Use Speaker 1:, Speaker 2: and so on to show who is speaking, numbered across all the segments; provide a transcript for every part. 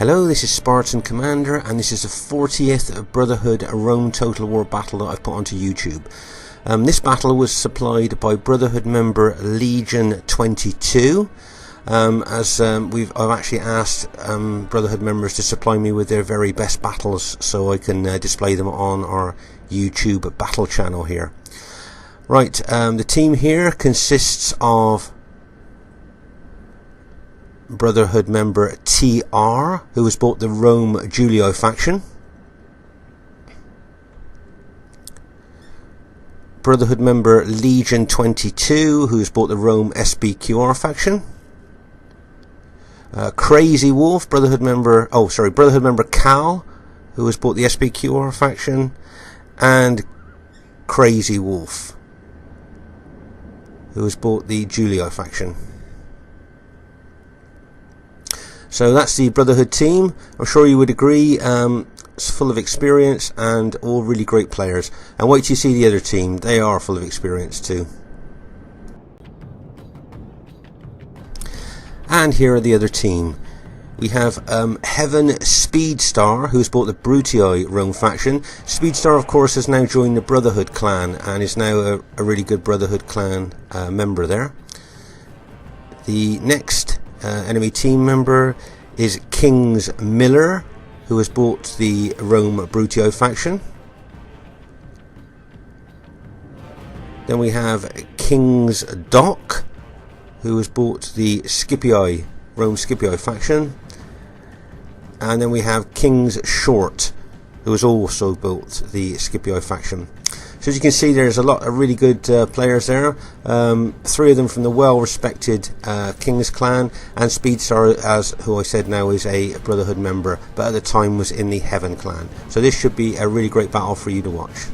Speaker 1: Hello, this is Spartan Commander, and this is the 40th Brotherhood Rome Total War battle that I've put onto YouTube. This battle was supplied by Brotherhood Member Legion 22. I've actually asked Brotherhood members to supply me with their very best battles so I can display them on our YouTube battle channel here. Right, the team here consists of Brotherhood member TR, who has bought the Rome Julio faction. Brotherhood member Legion 22, who has bought the Rome SBQR faction. Crazy Wolf, Brotherhood member Cal, who has bought the SBQR faction, and Crazy Wolf, who has bought the Julio faction. So that's the Brotherhood team. I'm sure you would agree, it's full of experience and all really great players. And wait till you see the other team, they are full of experience too. And here are the other team. We have Heaven Speedstar, who's bought the Brutii Rome faction. Speedstar, of course, has now joined the Brotherhood clan and is now a really good Brotherhood clan member there. The next enemy team member is Kings Miller, who has bought the Rome Brutii faction. Then we have Kings Doc, who has bought the Rome Scipii faction. And then we have Kings Short, who has also built the Scipii faction. So as you can see, there's a lot of really good players there. 3 of them from the well-respected Kings clan, and Speedstar, who I said now is a Brotherhood member, but at the time was in the Heaven clan. So this should be a really great battle for you to watch.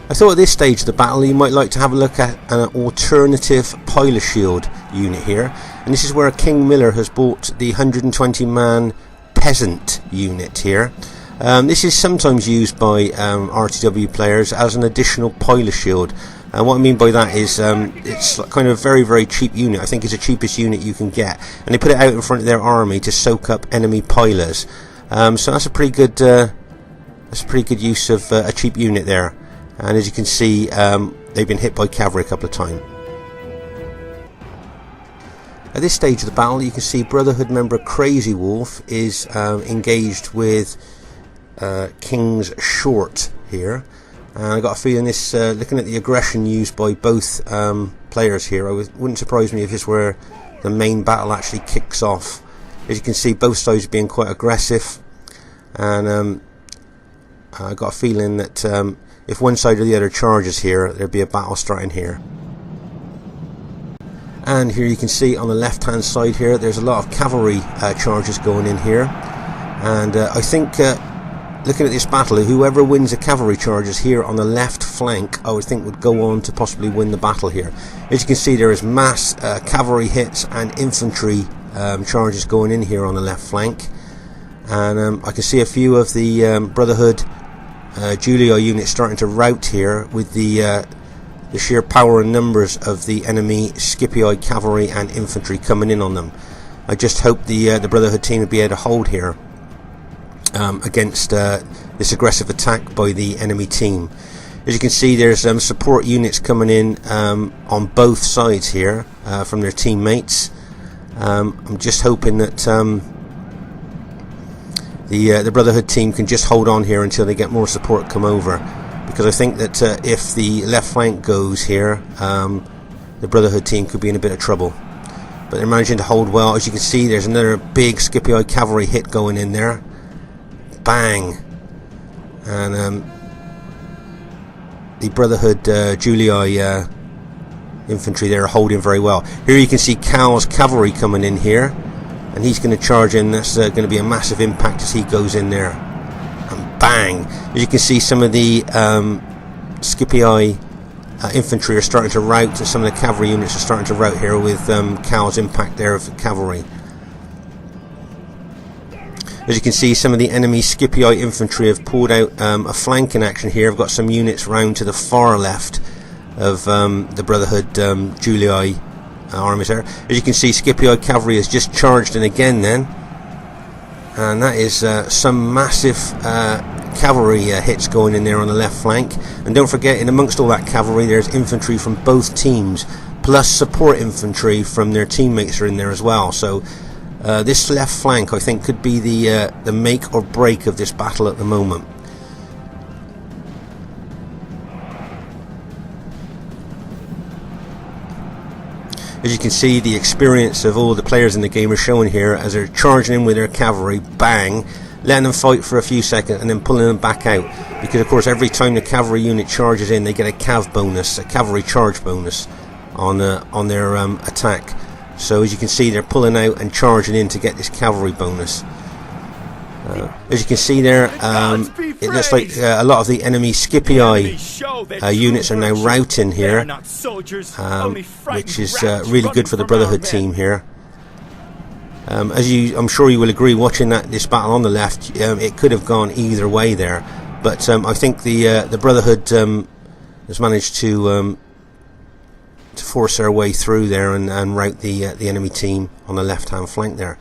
Speaker 1: I thought at this stage of the battle you might like to have a look at an alternative Pilot Shield unit here, and this is where King Miller has bought the 120-man Peasant unit here. This is sometimes used by RTW players as an additional Pilot Shield, and what I mean by that is it's kind of a very, very cheap unit. I think it's the cheapest unit you can get, and they put it out in front of their army to soak up enemy pilots. So that's a pretty good use of a cheap unit there. And as you can see, they've been hit by cavalry a couple of times. At this stage of the battle, you can see Brotherhood member Crazy Wolf is engaged with King's Short here, and I got a feeling this, looking at the aggression used by both players here, wouldn't surprise me if this were the main battle actually kicks off. As you can see, both sides are being quite aggressive, and I got a feeling that if one side or the other charges here, there'd be a battle starting here. And here you can see on the left hand side here, there's a lot of cavalry charges going in here, and I think looking at this battle, whoever wins the cavalry charges here on the left flank, I would think would go on to possibly win the battle here. As you can see, there is mass cavalry hits and infantry charges going in here on the left flank, and I can see a few of the Brotherhood Julio units starting to rout here with the sheer power and numbers of the enemy Scipii cavalry and infantry coming in on them. I just hope the Brotherhood team will be able to hold here against this aggressive attack by the enemy team. As you can see, there's support units coming in on both sides here from their teammates. I'm just hoping that the Brotherhood team can just hold on here until they get more support come over, because I think that if the left flank goes here, the Brotherhood team could be in a bit of trouble. But they're managing to hold well. As you can see, there's another big Scipii cavalry hit going in there. Bang! And the Brotherhood Julii infantry there are holding very well. Here you can see Cal's cavalry coming in here, and he's going to charge in. That's going to be a massive impact as he goes in there. And bang! As you can see, some of the Scipii infantry are starting to rout. Some of the cavalry units are starting to rout here with Cal's impact there of the cavalry. As you can see, some of the enemy Scipii infantry have pulled out a flanking action here. I've got some units round to the far left of the Brotherhood Julii armies there. As you can see, Scipio cavalry has just charged in again then, and that is some massive cavalry hits going in there on the left flank. And don't forget, in amongst all that cavalry, there's infantry from both teams, plus support infantry from their teammates are in there as well. So this left flank, I think, could be the make or break of this battle at the moment. As you can see, the experience of all the players in the game are shown here as they're charging in with their cavalry, bang, letting them fight for a few seconds and then pulling them back out, because of course every time the cavalry unit charges in, they get a cav bonus, a cavalry charge bonus on their attack. So as you can see, they're pulling out and charging in to get this cavalry bonus. As you can see there, it looks like a lot of the enemy Scipii units are now routing here, which is really good for the Brotherhood team here. I'm sure you will agree, watching this battle on the left, it could have gone either way there, but I think the Brotherhood has managed to force their way through there and rout the enemy team on the left hand flank there.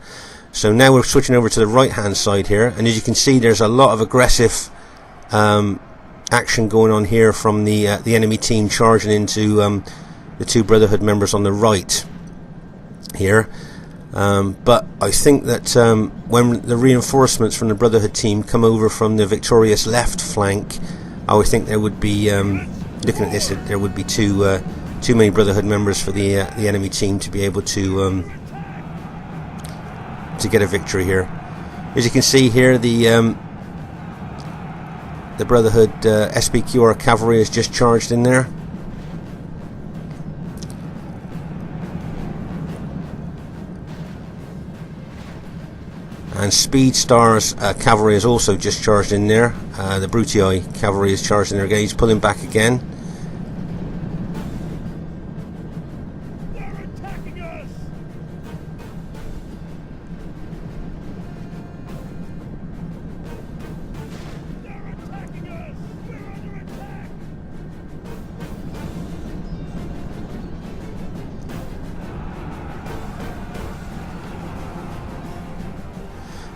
Speaker 1: So now we're switching over to the right hand side here, and as you can see, there's a lot of aggressive action going on here from the enemy team charging into the two Brotherhood members on the right here. But I think that when the reinforcements from the Brotherhood team come over from the victorious left flank, I would think there would be, looking at this, there would be too many Brotherhood members for the enemy team to be able to get a victory here. As you can see here, the Brotherhood SPQR cavalry has just charged in there. And Speed Star's cavalry has also just charged in there. The Brutii cavalry is charged in their gauge, pulling back again.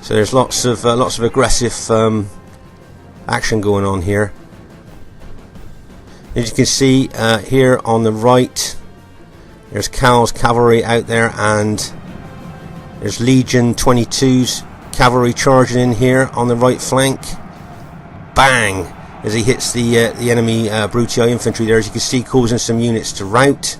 Speaker 1: So there's lots of aggressive action going on here. As you can see here on the right, there's Cal's cavalry out there, and there's Legion 22's cavalry charging in here on the right flank. Bang! As he hits the enemy Brutii infantry there, as you can see, causing some units to rout.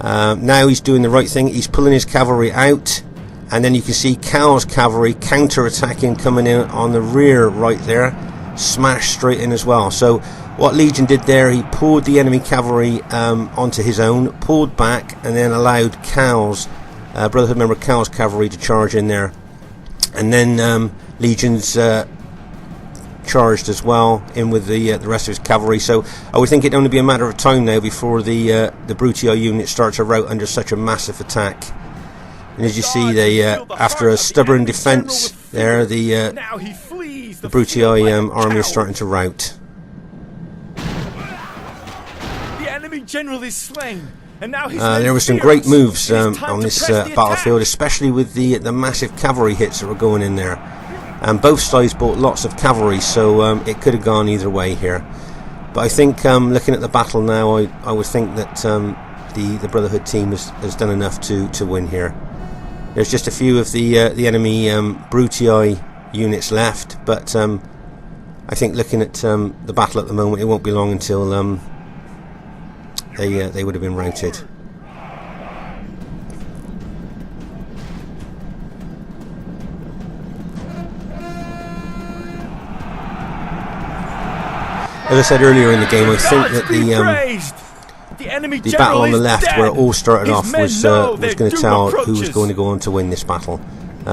Speaker 1: Now he's doing the right thing. He's pulling his cavalry out. And then you can see Cal's cavalry counter-attacking, coming in on the rear right there, smash straight in as well. So what Legion did there, he pulled the enemy cavalry onto his own, pulled back, and then allowed Cal's Brotherhood member Cal's cavalry to charge in there. And then Legion's charged as well in with the rest of his cavalry. So I would think it'd only be a matter of time now before the Brutii unit starts to rout under such a massive attack. And as you see, they after a stubborn defence there, the Brutii army is starting to rout.
Speaker 2: The enemy general is slain, and now
Speaker 1: there were some great moves on this battlefield, especially with the massive cavalry hits that were going in there. And both sides bought lots of cavalry, so it could have gone either way here. But I think, looking at the battle now, I would think that the Brotherhood team has done enough to win here. There's just a few of the enemy Brutii units left, but I think, looking at the battle at the moment, it won't be long until they would have been routed. As I said earlier in the game, I think that the battle on the left, where it all started off, was going to tell who was going to go on to win this battle.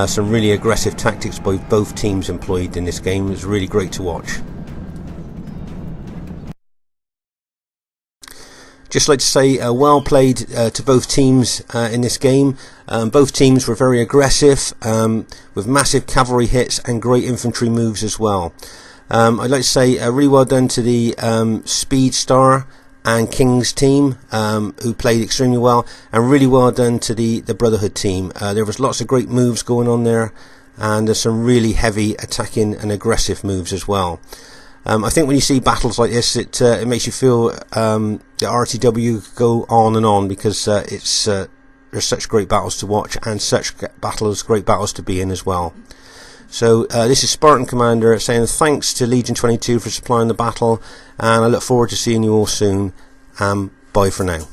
Speaker 1: Some really aggressive tactics by both teams employed in this game. It was really great to watch. Just like to say, well played to both teams in this game. Both teams were very aggressive, with massive cavalry hits and great infantry moves as well. I'd like to say really well done to the Speed Star and King's team, who played extremely well, and really well done to the Brotherhood team. There was lots of great moves going on there, and there's some really heavy attacking and aggressive moves as well. I think when you see battles like this, it makes you feel the RTW could go on and on, because there's such great battles to watch, and such great battles to be in as well. So this is Spartan Commander saying thanks to Legion 22 for supplying the battle, and I look forward to seeing you all soon. Bye for now.